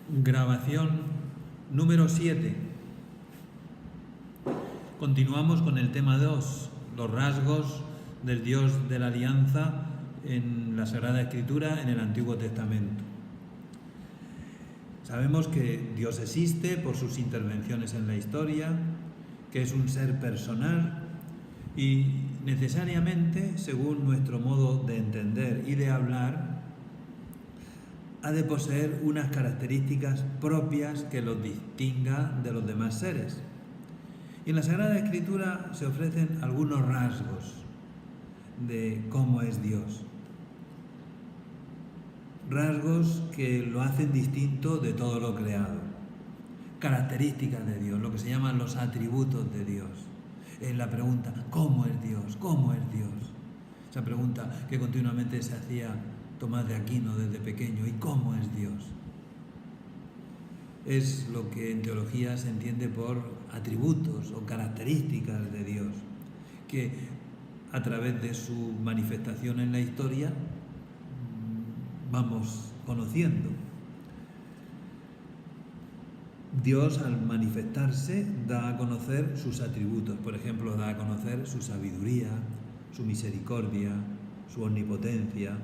Grabación número 7. Continuamos con el tema 2, los rasgos del Dios de la Alianza en la Sagrada Escritura en el Antiguo Testamento. Sabemos que Dios existe por sus intervenciones en la historia, que es un ser personal y necesariamente, según nuestro modo de entender y de hablar, ha de poseer unas características propias que los distinga de los demás seres. Y en la Sagrada Escritura se ofrecen algunos rasgos de cómo es Dios. Rasgos que lo hacen distinto de todo lo creado. Características de Dios, lo que se llaman los atributos de Dios. En la pregunta, ¿cómo es Dios? ¿Cómo es Dios? Esa pregunta que continuamente se hacía Tomás de Aquino desde pequeño. ¿Y cómo es Dios? Es lo que en teología se entiende por atributos o características de Dios, que a través de su manifestación en la historia vamos conociendo. Dios, al manifestarse, da a conocer sus atributos. Por ejemplo, da a conocer su sabiduría, su misericordia, su omnipotencia.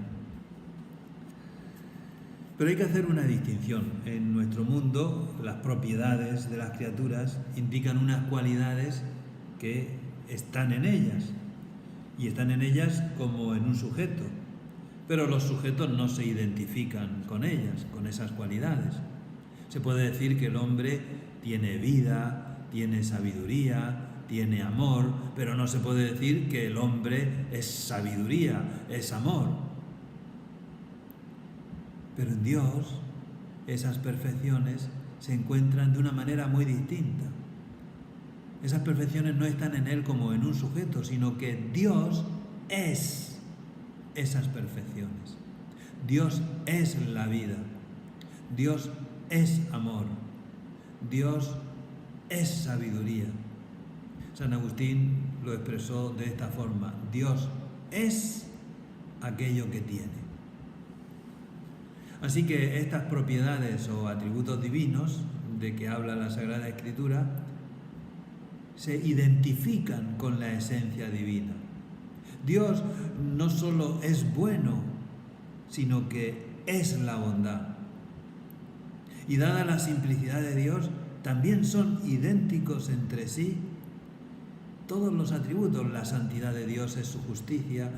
Pero hay que hacer una distinción. En nuestro mundo, las propiedades de las criaturas indican unas cualidades que están en ellas. Y están en ellas como en un sujeto. Pero los sujetos no se identifican con ellas, con esas cualidades. Se puede decir que el hombre tiene vida, tiene sabiduría, tiene amor, pero no se puede decir que el hombre es sabiduría, es amor. Pero en Dios esas perfecciones se encuentran de una manera muy distinta. Esas perfecciones no están en Él como en un sujeto, sino que Dios es esas perfecciones. Dios es la vida. Dios es amor. Dios es sabiduría. San Agustín lo expresó de esta forma: Dios es aquello que tiene. Así que estas propiedades o atributos divinos de que habla la Sagrada Escritura se identifican con la esencia divina. Dios no solo es bueno, sino que es la bondad. Y dada la simplicidad de Dios, también son idénticos entre sí todos los atributos. La santidad de Dios es su justicia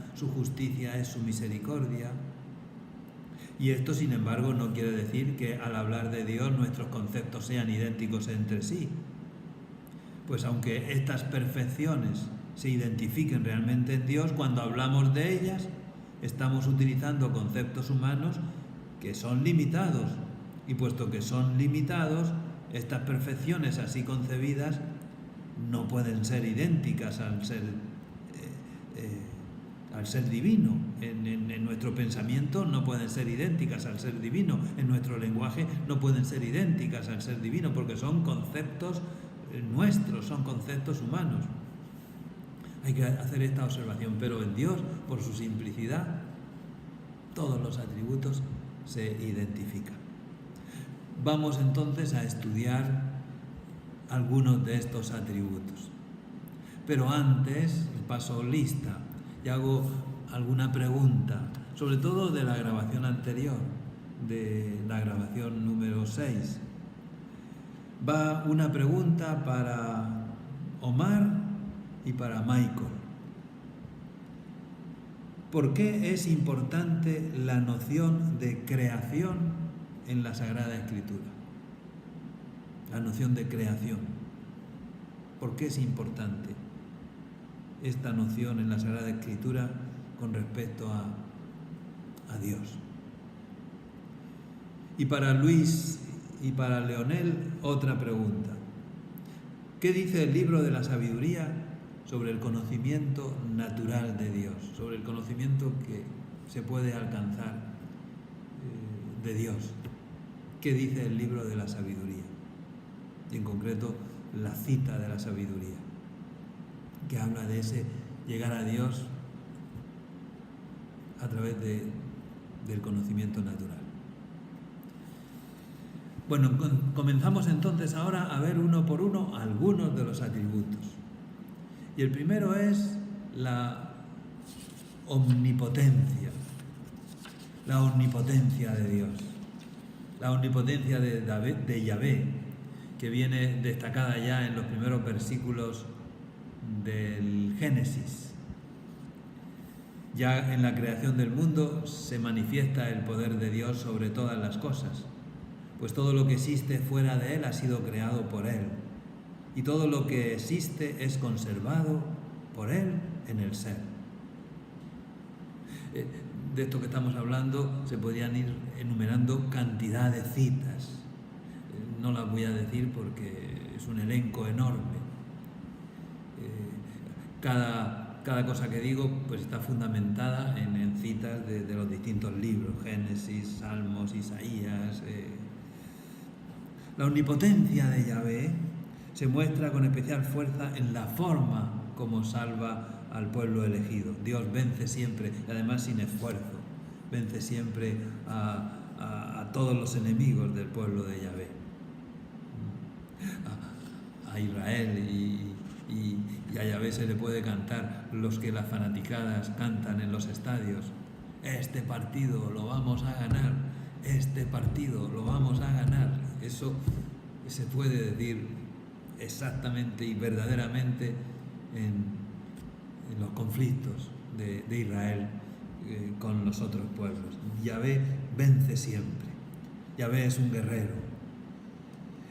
es su misericordia. Y esto, sin embargo, no quiere decir que al hablar de Dios nuestros conceptos sean idénticos entre sí. Pues aunque estas perfecciones se identifiquen realmente en Dios, cuando hablamos de ellas estamos utilizando conceptos humanos que son limitados. Y puesto que son limitados, estas perfecciones así concebidas no pueden ser idénticas al ser divino. En nuestro pensamiento no pueden ser idénticas al ser divino. En nuestro lenguaje no pueden ser idénticas al ser divino, porque son conceptos nuestros, son conceptos humanos. Hay que hacer esta observación, pero en Dios, por su simplicidad, todos los atributos se identifican. Vamos entonces a estudiar algunos de estos atributos. Pero antes paso lista y hago alguna pregunta, sobre todo de la grabación anterior, de la grabación número 6. Va una pregunta para Omar y para Michael. ¿Por qué es importante la noción de creación en la Sagrada Escritura? La noción de creación. ¿Por qué es importante esta noción en la Sagrada Escritura con respecto a Dios? Y para Luis y para Leonel, otra pregunta. ¿Qué dice el libro de la sabiduría sobre el conocimiento natural de Dios? Sobre el conocimiento que se puede alcanzar de Dios. ¿Qué dice el libro de la sabiduría? Y en concreto, la cita de la sabiduría, que habla de ese llegar a Dios a través del conocimiento natural. Bueno, comenzamos entonces ahora a ver uno por uno algunos de los atributos. Y el primero es la omnipotencia. La omnipotencia de Dios. La omnipotencia de Yahvé, que viene destacada ya en los primeros versículos del Génesis. Ya en la creación del mundo se manifiesta el poder de Dios sobre todas las cosas, pues todo lo que existe fuera de Él ha sido creado por Él, y todo lo que existe es conservado por Él en el ser. De esto que estamos hablando se podrían ir enumerando cantidad de citas. No las voy a decir porque es un elenco enorme. Cada cosa que digo pues está fundamentada en citas de los distintos libros, Génesis, Salmos, Isaías. La omnipotencia de Yahvé se muestra con especial fuerza en la forma como salva al pueblo elegido. Dios vence siempre, y además sin esfuerzo, vence siempre a todos los enemigos del pueblo de Yahvé. A Israel y a Yahvé se le puede cantar los que las fanaticadas cantan en los estadios. Este partido lo vamos a ganar, este partido lo vamos a ganar. Eso se puede decir exactamente y verdaderamente en los conflictos de Israel con los otros pueblos. Yahvé vence siempre. Yahvé es un guerrero.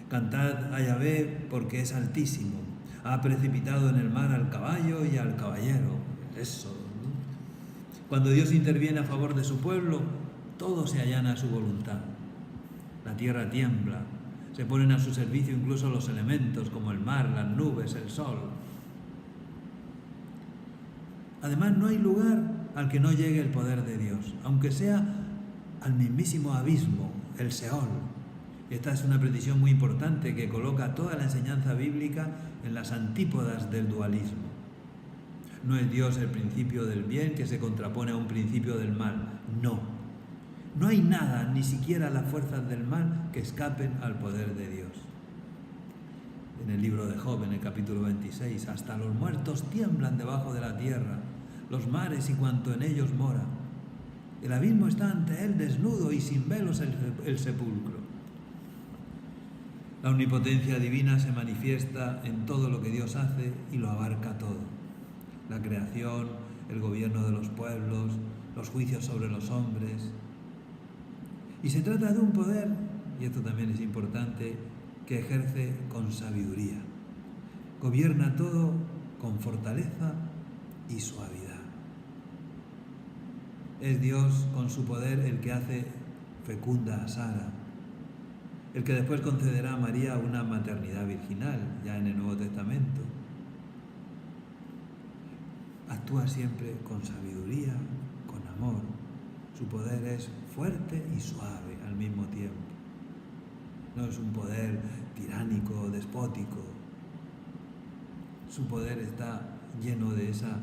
Cantad a Yahvé porque es altísimo. Ha precipitado en el mar al caballo y al caballero. Eso, ¿no? Cuando Dios interviene a favor de su pueblo, todo se allana a su voluntad. La tierra tiembla. Se ponen a su servicio incluso los elementos como el mar, las nubes, el sol. Además, no hay lugar al que no llegue el poder de Dios, aunque sea al mismísimo abismo, el Seol. Y esta es una precisión muy importante que coloca toda la enseñanza bíblica en las antípodas del dualismo. No es Dios el principio del bien que se contrapone a un principio del mal, no. No hay nada, ni siquiera las fuerzas del mal, que escapen al poder de Dios. En el libro de Job, en el capítulo 26, hasta los muertos tiemblan debajo de la tierra, los mares y cuanto en ellos mora. El abismo está ante él desnudo y sin velos el sepulcro. La omnipotencia divina se manifiesta en todo lo que Dios hace y lo abarca todo. La creación, el gobierno de los pueblos, los juicios sobre los hombres. Y se trata de un poder, y esto también es importante, que ejerce con sabiduría. Gobierna todo con fortaleza y suavidad. Es Dios con su poder el que hace fecunda a Sara, el que después concederá a María una maternidad virginal, ya en el Nuevo Testamento. Actúa siempre con sabiduría, con amor. Su poder es fuerte y suave al mismo tiempo. No es un poder tiránico, despótico. Su poder está lleno de esa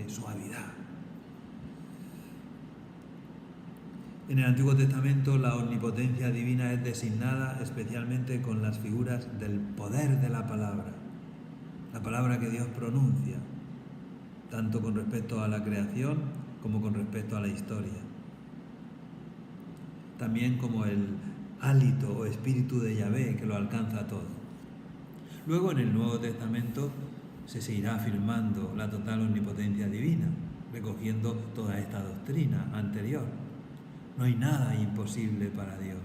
suavidad. En el Antiguo Testamento la omnipotencia divina es designada especialmente con las figuras del poder de la palabra que Dios pronuncia, tanto con respecto a la creación como con respecto a la historia. También como el hálito o espíritu de Yahvé que lo alcanza todo. Luego en el Nuevo Testamento se seguirá afirmando la total omnipotencia divina, recogiendo toda esta doctrina anterior. No hay nada imposible para Dios.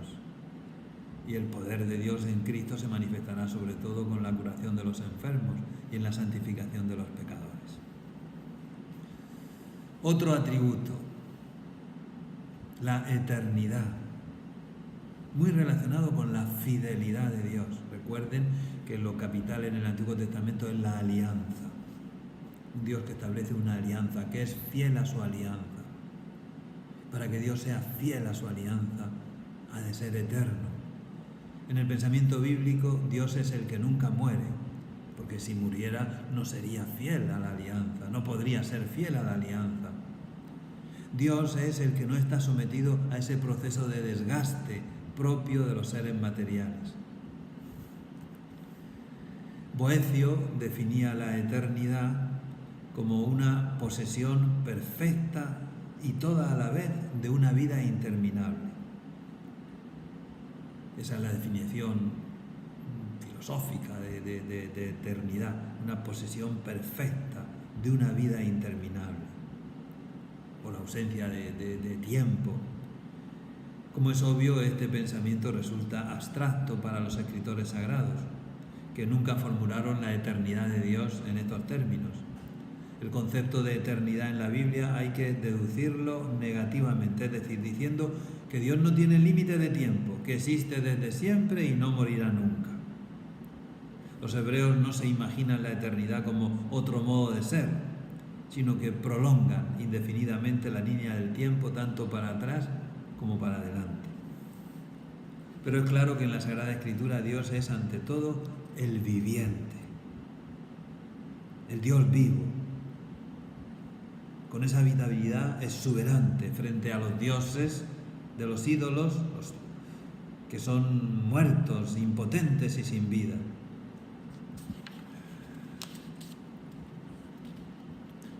Y el poder de Dios en Cristo se manifestará sobre todo con la curación de los enfermos y en la santificación de los pecadores. Otro atributo, la eternidad, muy relacionado con la fidelidad de Dios. Recuerden que lo capital en el Antiguo Testamento es la alianza. Un Dios que establece una alianza, que es fiel a su alianza. Para que Dios sea fiel a su alianza, ha de ser eterno. En el pensamiento bíblico, Dios es el que nunca muere, porque si muriera no sería fiel a la alianza, no podría ser fiel a la alianza. Dios es el que no está sometido a ese proceso de desgaste propio de los seres materiales. Boecio definía la eternidad como una posesión perfecta y toda a la vez de una vida interminable. Esa es la definición filosófica de eternidad, una posesión perfecta de una vida interminable, por la ausencia de tiempo. Como es obvio, este pensamiento resulta abstracto para los escritores sagrados, que nunca formularon la eternidad de Dios en estos términos. El concepto de eternidad en la Biblia hay que deducirlo negativamente, es decir, diciendo que Dios no tiene límite de tiempo, que existe desde siempre y no morirá nunca. Los hebreos no se imaginan la eternidad como otro modo de ser, sino que prolongan indefinidamente la línea del tiempo tanto para atrás como para adelante. Pero es claro que en la Sagrada Escritura Dios es ante todo el viviente, el Dios vivo. Con esa habitabilidad exuberante frente a los dioses de los ídolos, que son muertos, impotentes y sin vida.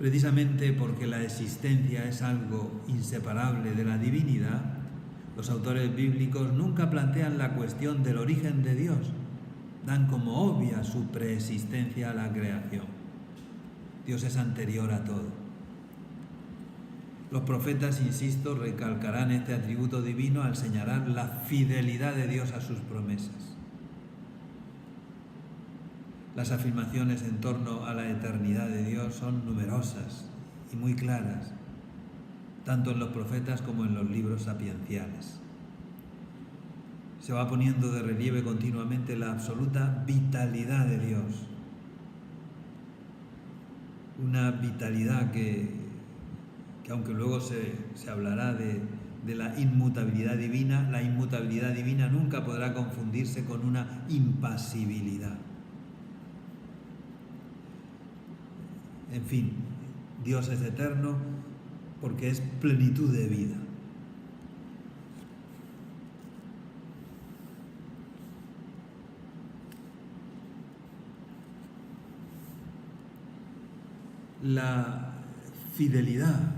Precisamente porque la existencia es algo inseparable de la divinidad, los autores bíblicos nunca plantean la cuestión del origen de Dios, dan como obvia su preexistencia a la creación. Dios es anterior a todo. Los profetas, insisto, recalcarán este atributo divino al señalar la fidelidad de Dios a sus promesas. Las afirmaciones en torno a la eternidad de Dios son numerosas y muy claras, tanto en los profetas como en los libros sapienciales. Se va poniendo de relieve continuamente la absoluta vitalidad de Dios. Una vitalidad que aunque luego se hablará de la inmutabilidad divina nunca podrá confundirse con una impasibilidad. En fin, Dios es eterno porque es plenitud de vida. La fidelidad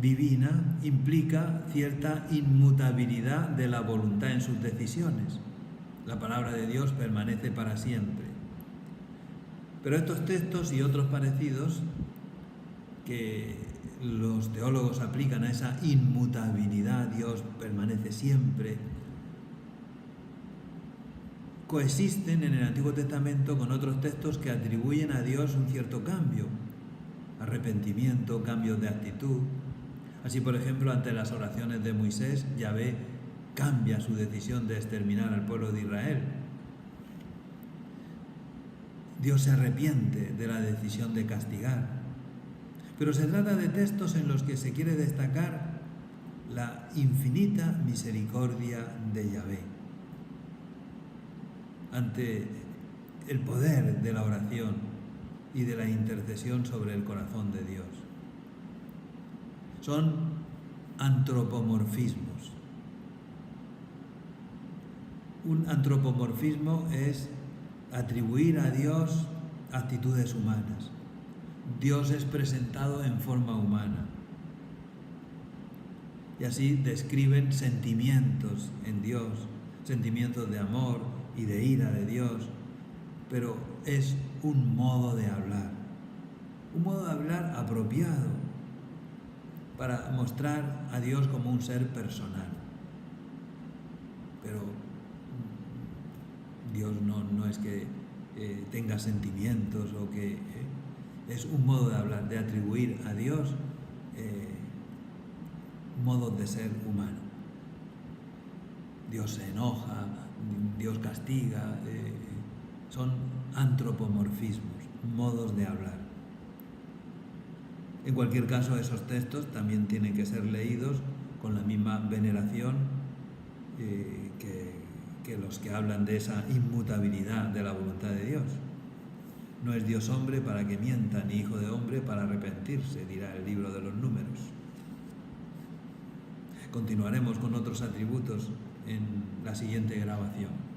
divina implica cierta inmutabilidad de la voluntad en sus decisiones. La palabra de Dios permanece para siempre. Pero estos textos y otros parecidos que los teólogos aplican a esa inmutabilidad, Dios permanece siempre, coexisten en el Antiguo Testamento con otros textos que atribuyen a Dios un cierto cambio, arrepentimiento, cambios de actitud. Así, por ejemplo, ante las oraciones de Moisés, Yahvé cambia su decisión de exterminar al pueblo de Israel. Dios se arrepiente de la decisión de castigar. Pero se trata de textos en los que se quiere destacar la infinita misericordia de Yahvé ante el poder de la oración y de la intercesión sobre el corazón de Dios. Son antropomorfismos. Un antropomorfismo es atribuir a Dios actitudes humanas. Dios es presentado en forma humana. Y así describen sentimientos en Dios, sentimientos de amor y de ira de Dios, pero es un modo de hablar apropiado para mostrar a Dios como un ser personal. Pero Dios no es que tenga sentimientos o que es un modo de hablar, de atribuir a Dios modos de ser humano. Dios se enoja, Dios castiga, son antropomorfismos, modos de hablar. En cualquier caso, esos textos también tienen que ser leídos con la misma veneración que los que hablan de esa inmutabilidad de la voluntad de Dios. No es Dios hombre para que mienta, ni hijo de hombre para arrepentirse, dirá el libro de los Números. Continuaremos con otros atributos en la siguiente grabación.